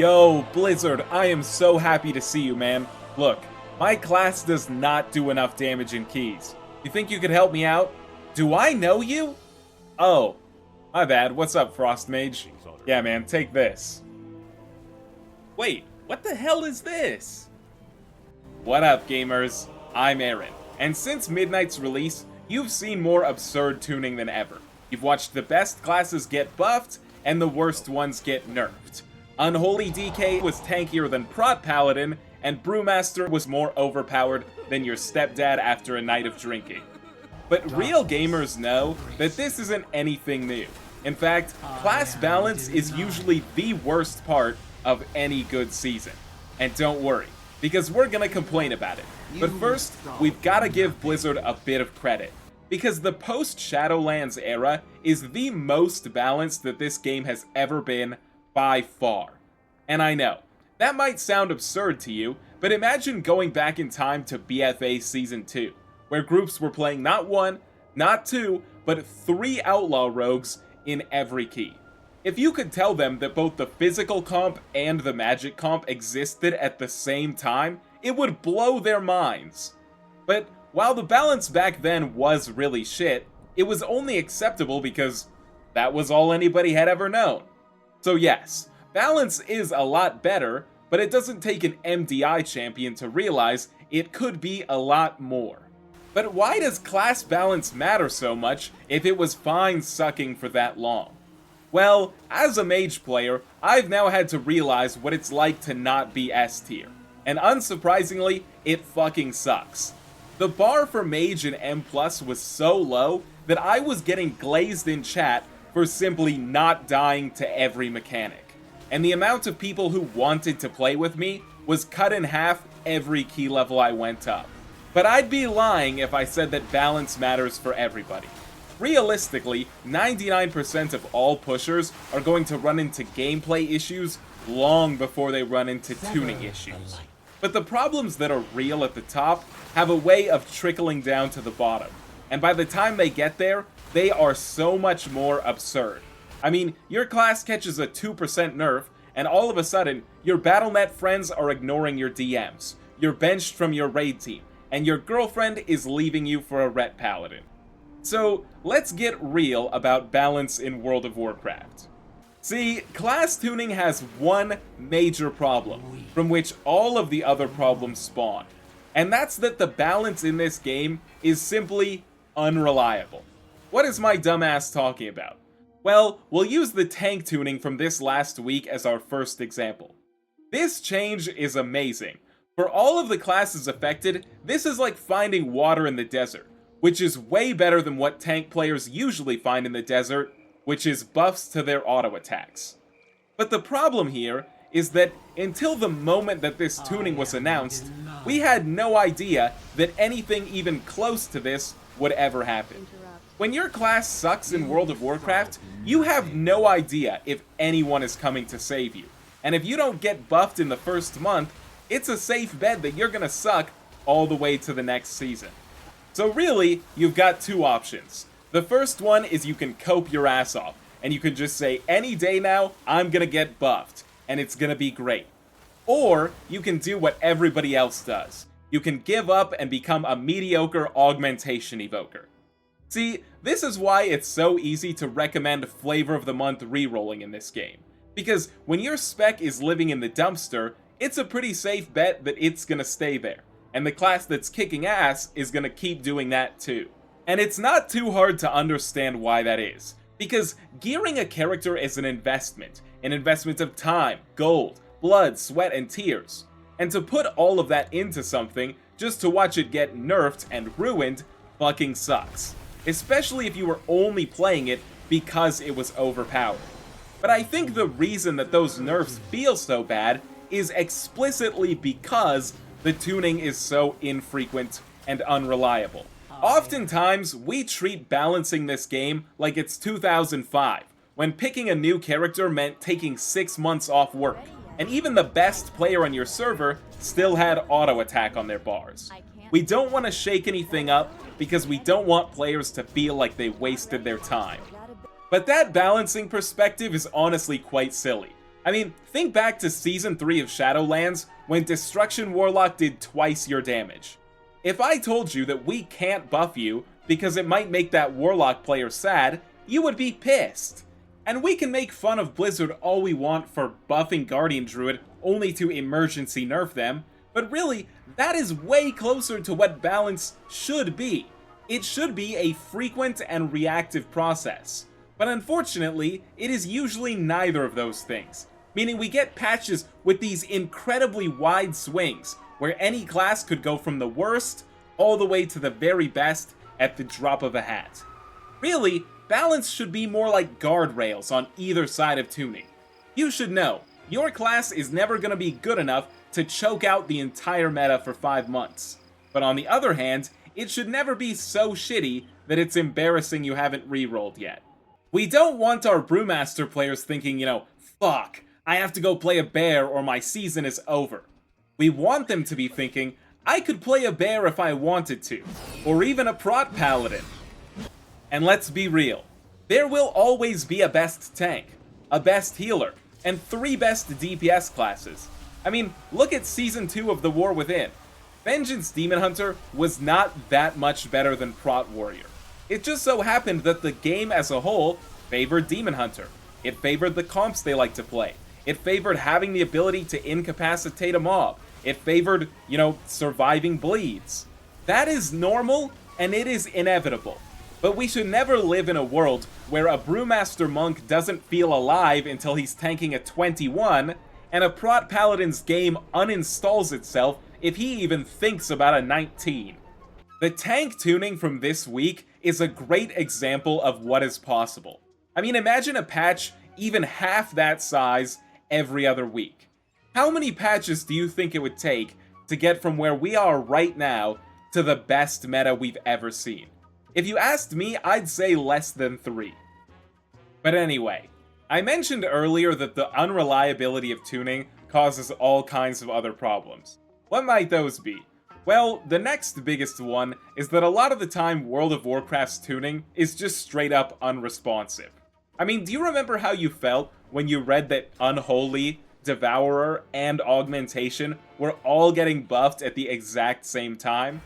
Yo, Blizzard, I am so happy to see you, man. Look, my class does not do enough damage in keys. You think you could help me out? Do I know you? Oh, my bad. What's up, Frost Mage? Yeah, man, take this. Wait, what the hell is this? What up, gamers? I'm Aaron, and since Midnight's release, you've seen more absurd tuning than ever. You've watched the best classes get buffed, and the worst ones get nerfed. Unholy DK was tankier than Prot Paladin, and Brewmaster was more overpowered than your stepdad after a night of drinking. But real gamers know that this isn't anything new. In fact, class balance is usually the worst part of any good season. And don't worry, because we're gonna complain about it. But first, we've gotta give Blizzard a bit of credit, because the post-Shadowlands era is the most balanced that this game has ever been by far. And I know, that might sound absurd to you, but imagine going back in time to BFA Season 2, where groups were playing not one, not two, but 3 outlaw rogues in every key. If you could tell them that both the physical comp and the magic comp existed at the same time, it would blow their minds. But while the balance back then was really shit, it was only acceptable because that was all anybody had ever known. So yes, balance is a lot better, but it doesn't take an MDI champion to realize it could be a lot more. But why does class balance matter so much if it was fine sucking for that long? Well, as a mage player, I've now had to realize what it's like to not be S tier. And unsurprisingly, it fucking sucks. The bar for mage and M+ was so low that I was getting glazed in chat for simply not dying to every mechanic. And the amount of people who wanted to play with me was cut in half every key level I went up. But I'd be lying if I said that balance matters for everybody. Realistically, 99% of all pushers are going to run into gameplay issues long before they run into tuning issues. But the problems that are real at the top have a way of trickling down to the bottom. And by the time they get there, they are so much more absurd. I mean, your class catches a 2% nerf, and all of a sudden, your Battle.net friends are ignoring your DMs, you're benched from your raid team, and your girlfriend is leaving you for a Ret Paladin. So, let's get real about balance in World of Warcraft. See, class tuning has one major problem, from which all of the other problems spawn. And that's that the balance in this game is simply unreliable. What is my dumbass talking about? Well, we'll use the tank tuning from this last week as our first example. This change is amazing. For all of the classes affected, this is like finding water in the desert, which is way better than what tank players usually find in the desert, which is buffs to their auto attacks. But the problem here is that until the moment that this tuning was announced, we had no idea that anything even close to this would ever happen. When your class sucks in World of Warcraft, you have no idea if anyone is coming to save you. And if you don't get buffed in the first month, it's a safe bet that you're gonna suck all the way to the next season. So really, you've got 2 options. The first one is you can cope your ass off, and you can just say, any day now, I'm gonna get buffed, and it's gonna be great. Or, you can do what everybody else does. You can give up and become a mediocre augmentation evoker. See, this is why it's so easy to recommend Flavor of the Month rerolling in this game. Because when your spec is living in the dumpster, it's a pretty safe bet that it's gonna stay there. And the class that's kicking ass is gonna keep doing that too. And it's not too hard to understand why that is. Because gearing a character is an investment of time, gold, blood, sweat, and tears. And to put all of that into something, just to watch it get nerfed and ruined, fucking sucks. Especially if you were only playing it because it was overpowered. But I think the reason that those nerfs feel so bad is explicitly because the tuning is so infrequent and unreliable. Oftentimes, we treat balancing this game like it's 2005, when picking a new character meant taking 6 months off work, and even the best player on your server still had auto attack on their bars. We don't want to shake anything up because we don't want players to feel like they wasted their time. But that balancing perspective is honestly quite silly, I mean, think back to Season 3 of Shadowlands, when Destruction Warlock did twice your damage. If I told you that we can't buff you because it might make that Warlock player sad, you would be pissed. And we can make fun of Blizzard all we want for buffing Guardian Druid only to emergency nerf them, but really, that is way closer to what balance should be. It should be a frequent and reactive process. But unfortunately, it is usually neither of those things, meaning we get patches with these incredibly wide swings, where any class could go from the worst all the way to the very best at the drop of a hat. Really, balance should be more like guardrails on either side of tuning. You should know, your class is never going to be good enough to choke out the entire meta for 5 months. But on the other hand, it should never be so shitty that it's embarrassing you haven't re-rolled yet. We don't want our Brewmaster players thinking, fuck, I have to go play a bear or my season is over. We want them to be thinking, I could play a bear if I wanted to, or even a prot paladin. And let's be real, there will always be a best tank, a best healer, and 3 best DPS classes. I mean, look at Season 2 of The War Within. Vengeance Demon Hunter was not that much better than Prot Warrior. It just so happened that the game as a whole favored Demon Hunter. It favored the comps they like to play. It favored having the ability to incapacitate a mob. It favored, surviving bleeds. That is normal, and it is inevitable. But we should never live in a world where a Brewmaster Monk doesn't feel alive until he's tanking a 21, and a Prot Paladin's game uninstalls itself if he even thinks about a 19. The tank tuning from this week is a great example of what is possible. I mean, imagine a patch even half that size every other week. How many patches do you think it would take to get from where we are right now to the best meta we've ever seen? If you asked me, I'd say less than 3. But anyway, I mentioned earlier that the unreliability of tuning causes all kinds of other problems. What might those be? Well, the next biggest one is that a lot of the time World of Warcraft's tuning is just straight up unresponsive. I mean, do you remember how you felt when you read that Unholy, Devourer, and Augmentation were all getting buffed at the exact same time?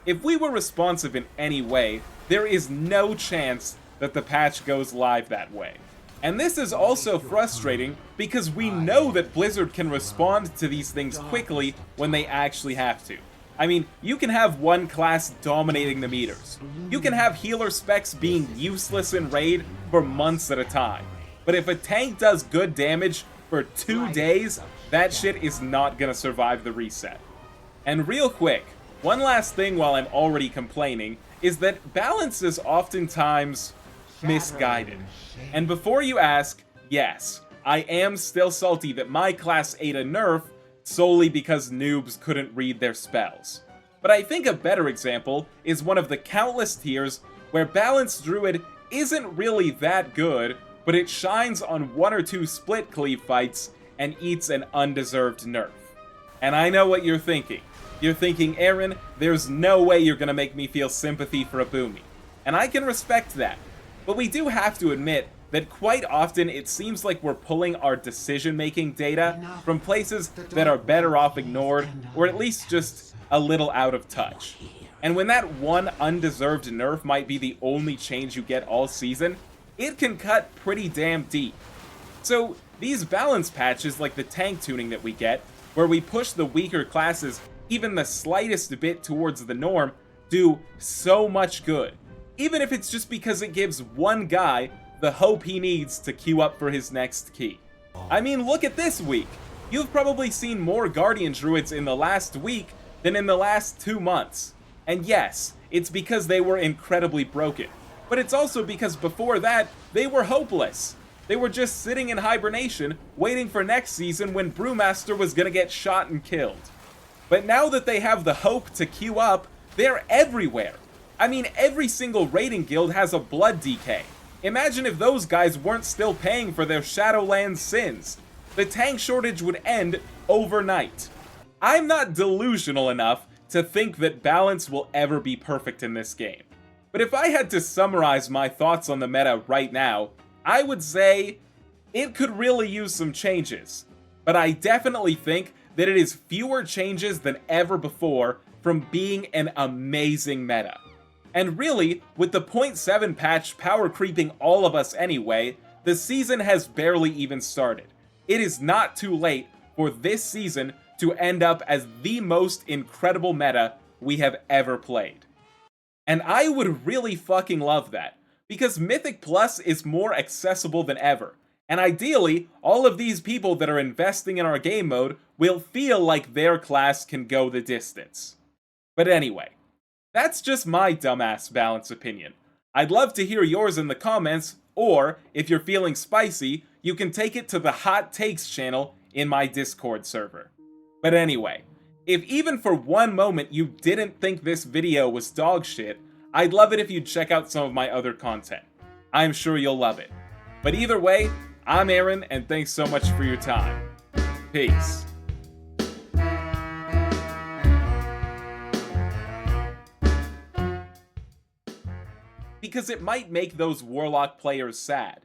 If we were responsive in any way, there is no chance that the patch goes live that way. And this is also frustrating because we know that Blizzard can respond to these things quickly when they actually have to. I mean, you can have one class dominating the meters. You can have healer specs being useless in raid for months at a time. But if a tank does good damage for 2 days, that shit is not gonna survive the reset. And real quick, one last thing while I'm already complaining is that balance is oftentimes misguided. And before you ask, yes, I am still salty that my class ate a nerf solely because noobs couldn't read their spells. But I think a better example is one of the countless tiers where Balanced Druid isn't really that good, but it shines on 1 or 2 split cleave fights and eats an undeserved nerf. And I know what you're thinking. You're thinking, Aaron, there's no way you're gonna make me feel sympathy for a Boomy. And I can respect that. But we do have to admit that quite often it seems like we're pulling our decision-making data from places that are better off ignored, or at least just a little out of touch. And when that one undeserved nerf might be the only change you get all season, it can cut pretty damn deep. So these balance patches like the tank tuning that we get, where we push the weaker classes even the slightest bit towards the norm, do so much good. Even if it's just because it gives one guy the hope he needs to queue up for his next key. I mean, look at this week. You've probably seen more Guardian Druids in the last week than in the last 2 months. And yes, it's because they were incredibly broken. But it's also because before that, they were hopeless. They were just sitting in hibernation, waiting for next season when Brewmaster was gonna get shot and killed. But now that they have the hope to queue up, they're everywhere. I mean, every single raiding guild has a blood DK. Imagine if those guys weren't still paying for their Shadowlands sins. The tank shortage would end overnight. I'm not delusional enough to think that balance will ever be perfect in this game. But if I had to summarize my thoughts on the meta right now, I would say it could really use some changes. But I definitely think that it is fewer changes than ever before from being an amazing meta. And really, with the 0.7 patch power creeping all of us anyway, the season has barely even started. It is not too late for this season to end up as the most incredible meta we have ever played. And I would really fucking love that, because Mythic Plus is more accessible than ever, and ideally, all of these people that are investing in our game mode will feel like their class can go the distance. But anyway, that's just my dumbass balance opinion. I'd love to hear yours in the comments, or, if you're feeling spicy, you can take it to the Hot Takes channel in my Discord server. But anyway, if even for one moment you didn't think this video was dog shit, I'd love it if you'd check out some of my other content. I'm sure you'll love it. But either way, I'm Aaron, and thanks so much for your time. Peace. Because it might make those Warlock players sad.